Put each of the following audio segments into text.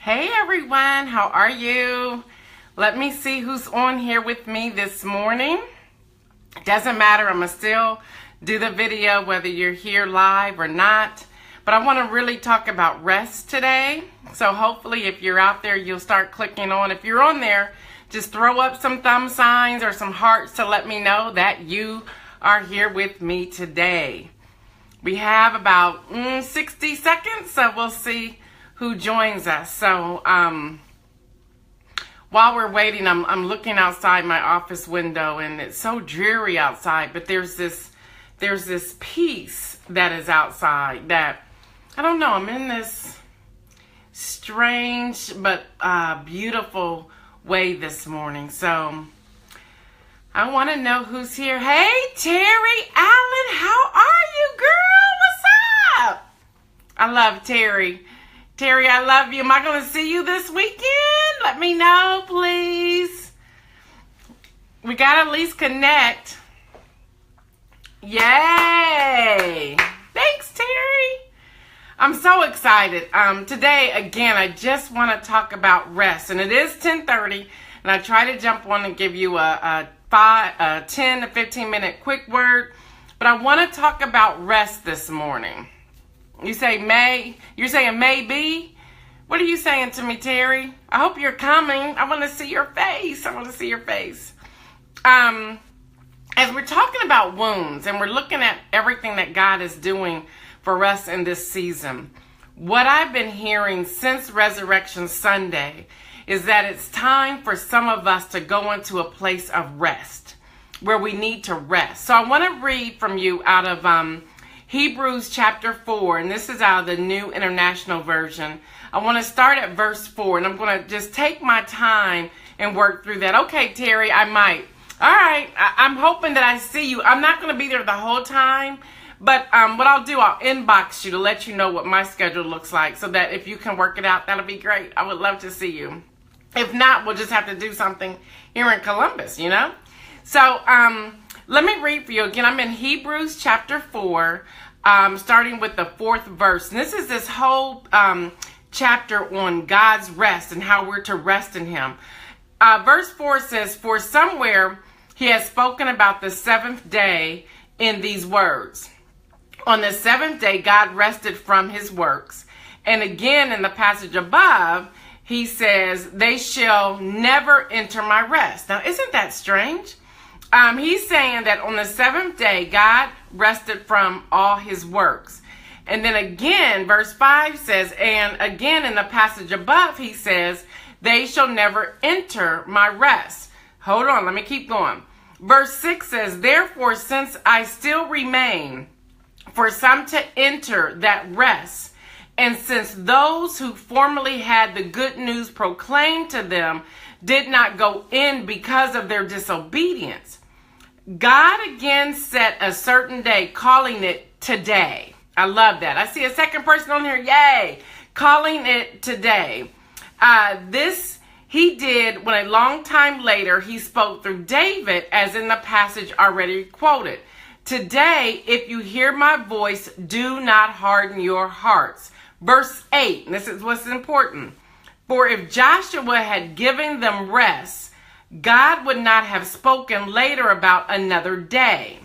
Hey everyone, how are you? Let me see who's on here with me this morning. Doesn't matter, I'm gonna still do the video whether you're here live or not. But I want to really talk about rest today. So hopefully if you're out there, you'll start clicking on. If you're on there, just throw up some thumb signs or some hearts to let me know that you are here with me today. We have about 60 seconds, so we'll see who joins us. So while we're waiting, I'm looking outside my office window, and it's so dreary outside, but there's this peace that is outside that, I don't know, I'm in this strange but beautiful way this morning. So I want to know who's here. Hey, Terry Allen, how are you, girl? What's up? I love Terry. Terry, I love you. Am I going to see you this weekend? Let me know, please. We got to at least connect. Yay. Thanks, Terry. I'm so excited. Today, again, I just want to talk about rest. And it is 10:30, and I try to jump on and give you a 10 to 15 minute quick word. But I want to talk about rest this morning. You say may, you're saying maybe? What are you saying to me, Terry? I hope you're coming. I want to see your face. I want to see your face. As we're talking about wounds and we're looking at everything that God is doing for us in this season, what I've been hearing since Resurrection Sunday is that it's time for some of us to go into a place of rest where we need to rest. So I want to read from you out of Hebrews chapter 4, and this is out of the New International Version. I want to start at verse 4, and I'm going to just take my time and work through that. Okay, Terry, I might. All right, I'm hoping that I see you. I'm not going to be there the whole time, but what I'll do, I'll inbox you to let you know what my schedule looks like so that if you can work it out, that'll be great. I would love to see you. If not, we'll just have to do something here in Columbus, you know? So, let me read for you again. I'm in Hebrews chapter 4, starting with the 4th verse. And this is this whole chapter on God's rest and how we're to rest in Him. Verse 4 says, "For somewhere He has spoken about the seventh day in these words. On the seventh day, God rested from His works." And again, in the passage above, He says, "They shall never enter my rest." Now, isn't that strange? He's saying that on the seventh day, God rested from all His works. And then again, verse 5 says, and again in the passage above, He says, "They shall never enter my rest." Hold on, let me keep going. Verse 6 says, "Therefore, since I still remain for some to enter that rest, and since those who formerly had the good news proclaimed to them did not go in because of their disobedience, God again set a certain day, calling it today." I love that. I see a second person on here. Yay. Calling it today. This He did when a long time later He spoke through David, as in the passage already quoted. "Today, if you hear my voice, do not harden your hearts." Verse 8, and this is what's important. "For if Joshua had given them rest, God would not have spoken later about another day.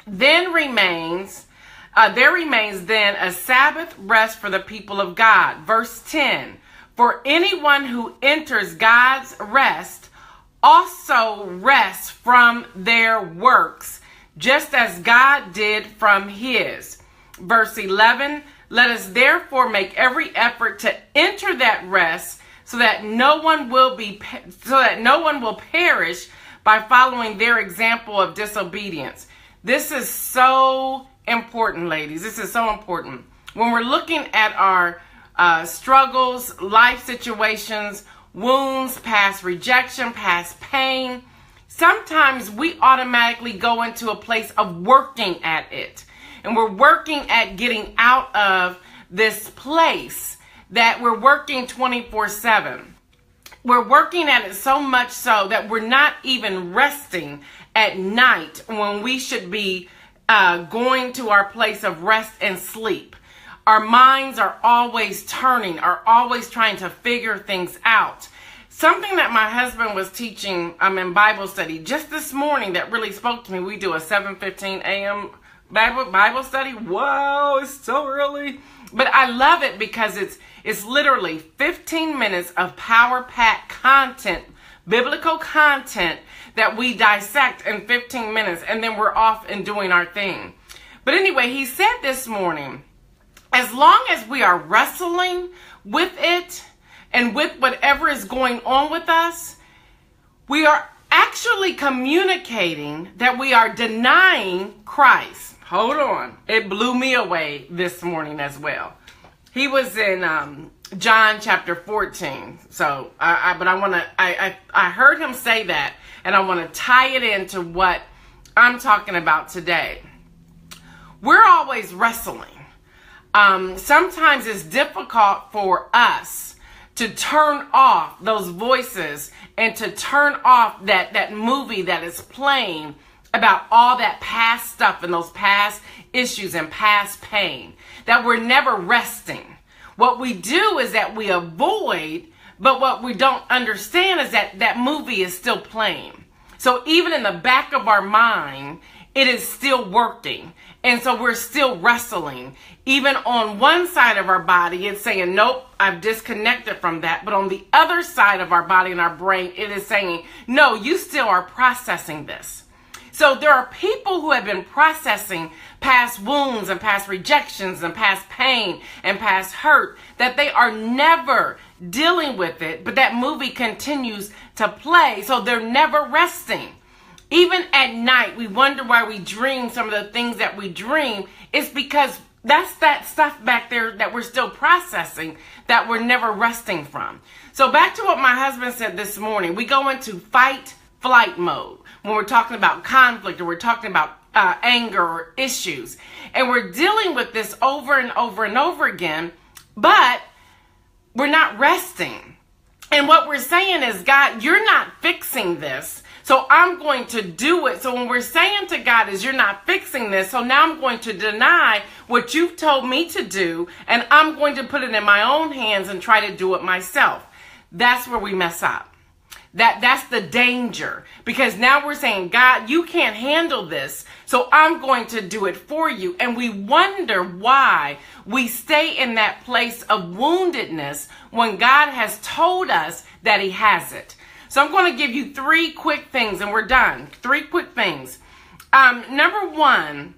There remains then a Sabbath rest for the people of God." Verse 10, "For anyone who enters God's rest also rests from their works, just as God did from His." Verse 11, "Let us therefore make every effort to enter that rest, so that no one will perish by following their example of disobedience." This is so important, ladies. This is so important. When we're looking at our struggles, life situations, wounds, past rejection, past pain, sometimes we automatically go into a place of working at it. And we're working at getting out of this place that we're working 24/7. We're working at it so much so that we're not even resting at night when we should be going to our place of rest and sleep. Our minds are always turning, are always trying to figure things out. Something that my husband was teaching in Bible study just this morning that really spoke to me. We do a 7:15 a.m. Bible study. Whoa, it's so early. But I love it because it's literally 15 minutes of power-packed content, biblical content that we dissect in 15 minutes, and then we're off and doing our thing. But anyway, he said this morning, as long as we are wrestling with it and with whatever is going on with us, we are actually communicating that we are denying Christ. Hold on. It blew me away this morning as well. He was in John chapter 14. So, I heard him say that, and I want to tie it into what I'm talking about today. We're always wrestling. Sometimes it's difficult for us to turn off those voices and to turn off that movie that is playing about all that past stuff and those past issues and past pain, that we're never resting. What we do is that we avoid, but what we don't understand is that that movie is still playing. So even in the back of our mind, it is still working. And so we're still wrestling. Even on one side of our body, it's saying, nope, I've disconnected from that. But on the other side of our body and our brain, it is saying, no, you still are processing this. So there are people who have been processing past wounds and past rejections and past pain and past hurt, that they are never dealing with it, but that movie continues to play. So they're never resting. Even at night, we wonder why we dream some of the things that we dream. It's because that's that stuff back there that we're still processing, that we're never resting from. So back to what my husband said this morning, we go into fight-flight mode when we're talking about conflict or we're talking about anger or issues. And we're dealing with this over and over and over again, but we're not resting. And what we're saying is, God, you're not fixing this, so I'm going to do it. So when we're saying to God is, you're not fixing this, so now I'm going to deny what you've told me to do, and I'm going to put it in my own hands and try to do it myself. That's where we mess up. That's the danger, because now we're saying, God, you can't handle this, so I'm going to do it for you. And we wonder why we stay in that place of woundedness when God has told us that he has it. So I'm going to give you 3 quick things and we're done. 3 quick things. Number 1,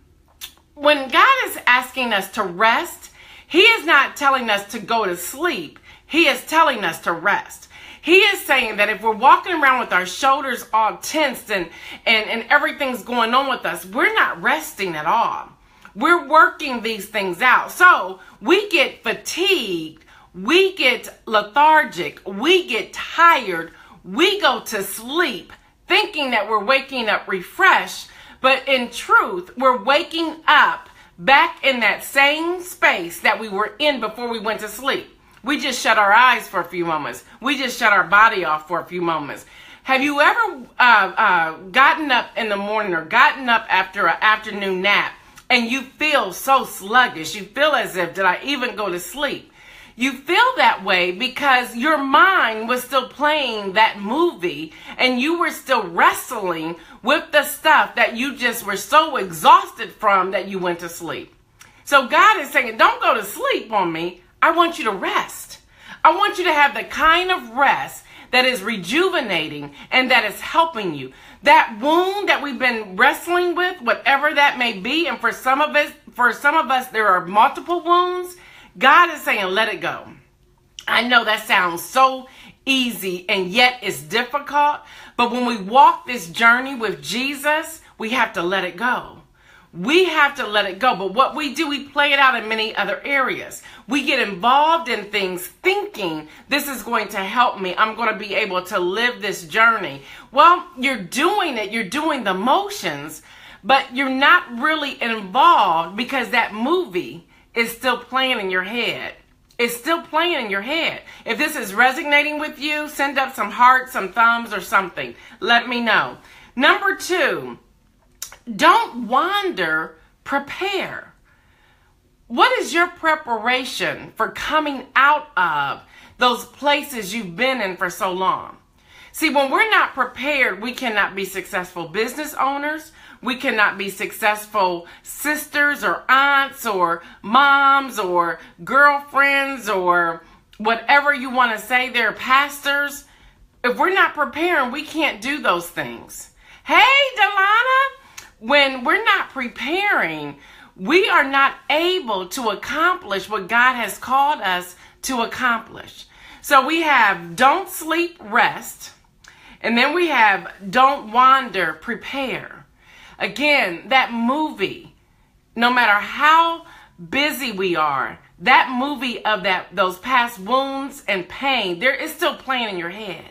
when God is asking us to rest, he is not telling us to go to sleep. He is telling us to rest. He is saying that if we're walking around with our shoulders all tensed and everything's going on with us, we're not resting at all. We're working these things out. So we get fatigued, we get lethargic, we get tired, we go to sleep thinking that we're waking up refreshed, but in truth, we're waking up back in that same space that we were in before we went to sleep. We just shut our eyes for a few moments. We just shut our body off for a few moments. Have you ever gotten up in the morning or gotten up after an afternoon nap and you feel so sluggish? You feel as if, did I even go to sleep? You feel that way because your mind was still playing that movie and you were still wrestling with the stuff that you just were so exhausted from that you went to sleep. So God is saying, don't go to sleep on me. I want you to rest. I want you to have the kind of rest that is rejuvenating and that is helping you. That wound that we've been wrestling with, whatever that may be, and for some of us, there are multiple wounds. God is saying, let it go. I know that sounds so easy and yet it's difficult. But when we walk this journey with Jesus, we have to let it go. We have to let it go. But what we do, we play it out in many other areas. We get involved in things thinking this is going to help me. I'm going to be able to live this journey. Well, you're doing it. You're doing the motions, but you're not really involved because that movie is still playing in your head. It's still playing in your head. If this is resonating with you, send up some hearts, some thumbs or something. Let me know. Number 2, don't wander, prepare. What is your preparation for coming out of those places you've been in for so long? See, when we're not prepared, we cannot be successful business owners. We cannot be successful sisters or aunts or moms or girlfriends or whatever you want to say. They're pastors. If we're not preparing, we can't do those things. Hey, Delana, when we're not preparing, we are not able to accomplish what God has called us to accomplish. So we have don't sleep, rest. And then we have don't wander, prepare. Again, that movie, no matter how busy we are, that movie of those past wounds and pain, there is still playing in your head.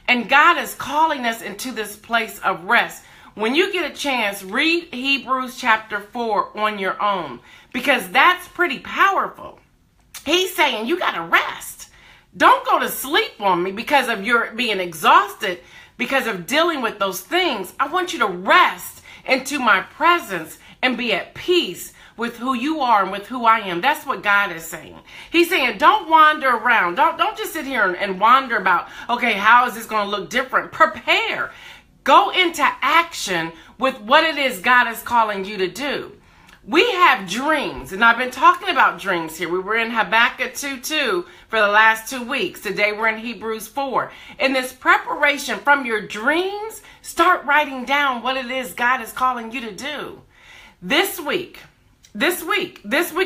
And God is calling us into this place of rest. When you get a chance, read Hebrews chapter 4 on your own, because that's pretty powerful. He's saying you got to rest. Don't go to sleep on me because of your being exhausted, because of dealing with those things. I want you to rest into my presence and be at peace with who you are and with who I am. That's what God is saying. He's saying, don't wander around. Don't just sit here and wonder about, okay, how is this going to look different? Prepare. Go into action with what it is God is calling you to do. We have dreams, and I've been talking about dreams here. We were in Habakkuk 2:2 for the last 2 weeks. Today we're in Hebrews 4. In this preparation from your dreams, start writing down what it is God is calling you to do. This week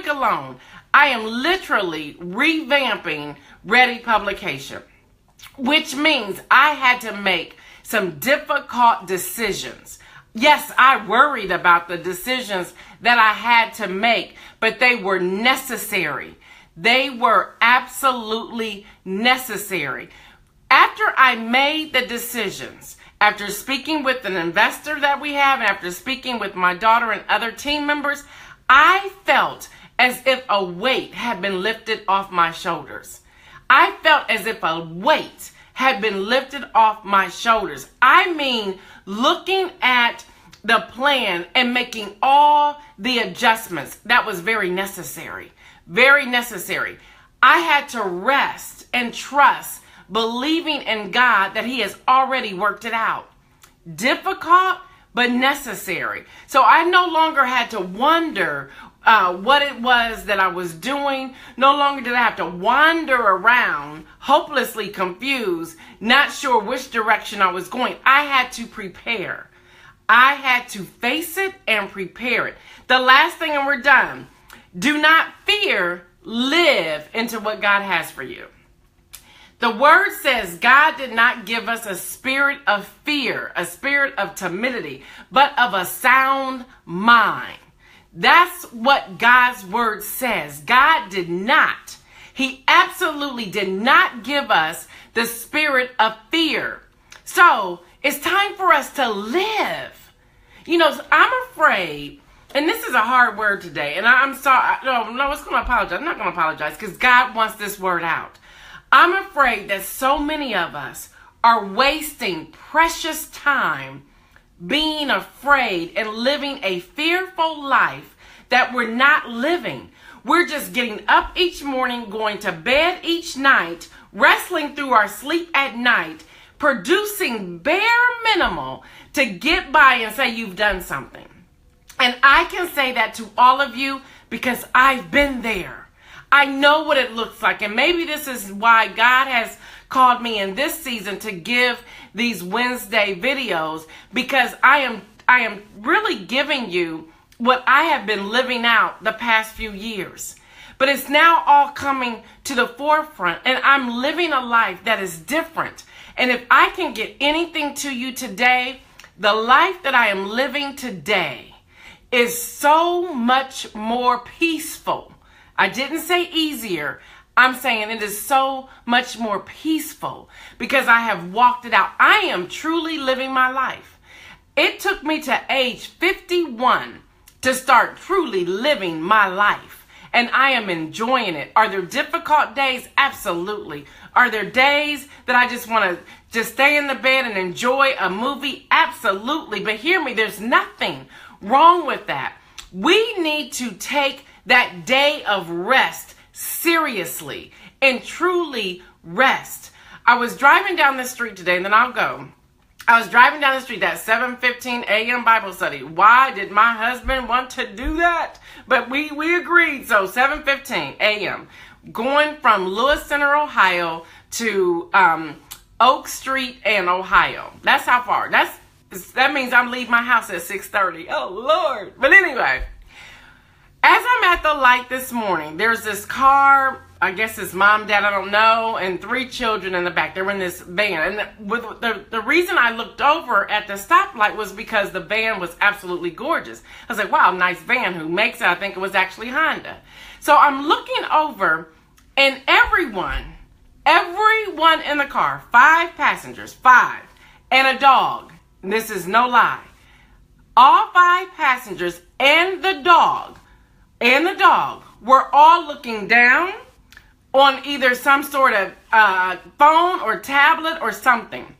alone, I am literally revamping Ready Publication, which means I had to make some difficult decisions. Yes, I worried about the decisions that I had to make, but they were necessary. They were absolutely necessary. After I made the decisions, after speaking with an investor that we have, and after speaking with my daughter and other team members, I felt as if a weight had been lifted off my shoulders. I felt as if a weight had been lifted off my shoulders. I mean, looking at the plan and making all the adjustments, that was very necessary. Very necessary. I had to rest and trust, believing in God that He has already worked it out. Difficult, but necessary. So I no longer had to wonder what it was that I was doing. No longer did I have to wander around, hopelessly confused, not sure which direction I was going. I had to prepare. I had to face it and prepare it. The last thing, and we're done. Do not fear, live into what God has for you. The word says God did not give us a spirit of fear, a spirit of timidity, but of a sound mind. That's what God's word says. God did not. He absolutely did not give us the spirit of fear. So it's time for us to live. You know, I'm afraid, and this is a hard word today, and I'm sorry. No, it's going to apologize. I'm not going to apologize because God wants this word out. I'm afraid that so many of us are wasting precious time being afraid and living a fearful life that we're not living. We're just getting up each morning, going to bed each night, wrestling through our sleep at night, producing bare minimal to get by and say you've done something. And I can say that to all of you because I've been there. I know what it looks like. And maybe this is why God has called me in this season to give these Wednesday videos, because I am really giving you what I have been living out the past few years. But it's now all coming to the forefront, and I'm living a life that is different. And if I can get anything to you today, the life that I am living today is so much more peaceful. I didn't say easier. I'm saying it is so much more peaceful because I have walked it out. I am truly living my life. It took me to age 51 to start truly living my life, and I am enjoying it. Are there difficult days? Absolutely. Are there days that I just want to just stay in the bed and enjoy a movie? Absolutely. But hear me, there's nothing wrong with that. We need to take that day of rest seriously and truly rest. I was driving down the street today, and then I'll go. I was driving down the street, that 7:15 a.m. Bible study. Why did my husband want to do that? But we agreed. So 7:15 a.m. going from Lewis Center, Ohio to Oak Street and Ohio. That's how far. That means I'm leaving my house at 6:30. Oh, Lord. But anyway, as I'm at the light this morning, there's this car, I guess it's mom, dad, I don't know, and 3 children in the back. They're in this van. And the reason I looked over at the stoplight was because the van was absolutely gorgeous. I was like, wow, nice van. Who makes it? I think it was actually Honda. So I'm looking over, and everyone in the car, 5 passengers, 5, and a dog. And this is no lie. All 5 passengers and the dog were all looking down on either some sort of phone or tablet or something.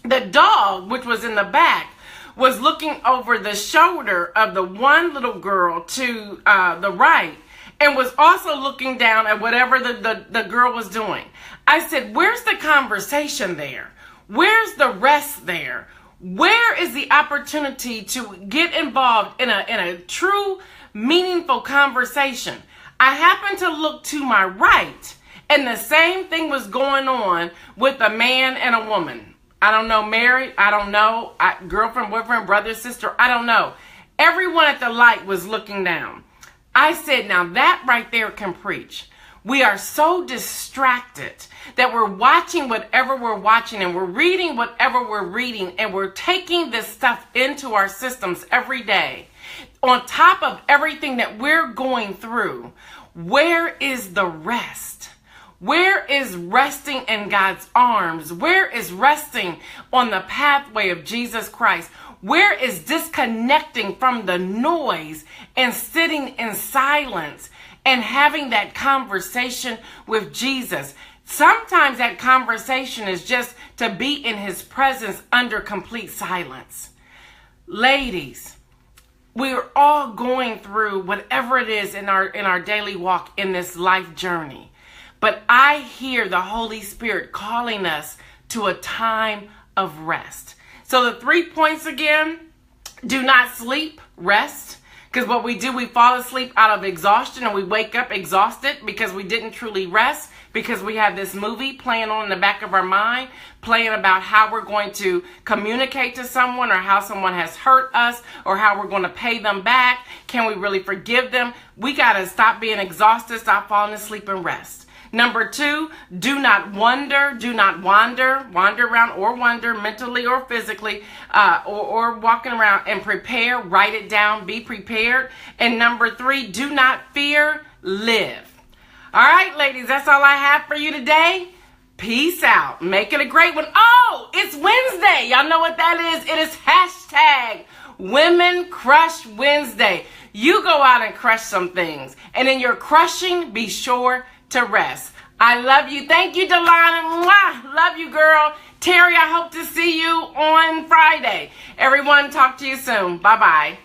The dog, which was in the back, was looking over the shoulder of the one little girl to the right, and was also looking down at whatever the girl was doing. I said, where's the conversation there? Where's the rest there? Where is the opportunity to get involved in a true, meaningful conversation? I happened to look to my right, and the same thing was going on with a man and a woman. I don't know, married, I don't know, girlfriend, boyfriend, brother, sister, I don't know. Everyone at the light was looking down. I said, now that right there can preach. We are so distracted that we're watching whatever we're watching, and we're reading whatever we're reading, and we're taking this stuff into our systems every day. On top of everything that we're going through, where is the rest? Where is resting in God's arms? Where is resting on the pathway of Jesus Christ? Where is disconnecting from the noise and sitting in silence and having that conversation with Jesus? Sometimes that conversation is just to be in his presence under complete silence. Ladies, we're all going through whatever it is in our daily walk in this life journey. But I hear the Holy Spirit calling us to a time of rest. So the 3 points again: do not sleep, rest. Because what we do, we fall asleep out of exhaustion, and we wake up exhausted because we didn't truly rest, because we have this movie playing on in the back of our mind, playing about how we're going to communicate to someone, or how someone has hurt us, or how we're going to pay them back. Can we really forgive them? We got to stop being exhausted, stop falling asleep, and rest. Number 2, do not wander around or wonder mentally or physically, or walking around, and prepare, write it down, be prepared. And number 3, do not fear, live. All right, ladies, that's all I have for you today. Peace out. Make it a great one. Oh, it's Wednesday. Y'all know what that is. It is hashtag Women Crush Wednesday. You go out and crush some things. And in your crushing, be sure to rest. I love you. Thank you, Delana. Mwah. Love you, girl. Terry, I hope to see you on Friday. Everyone, talk to you soon. Bye-bye.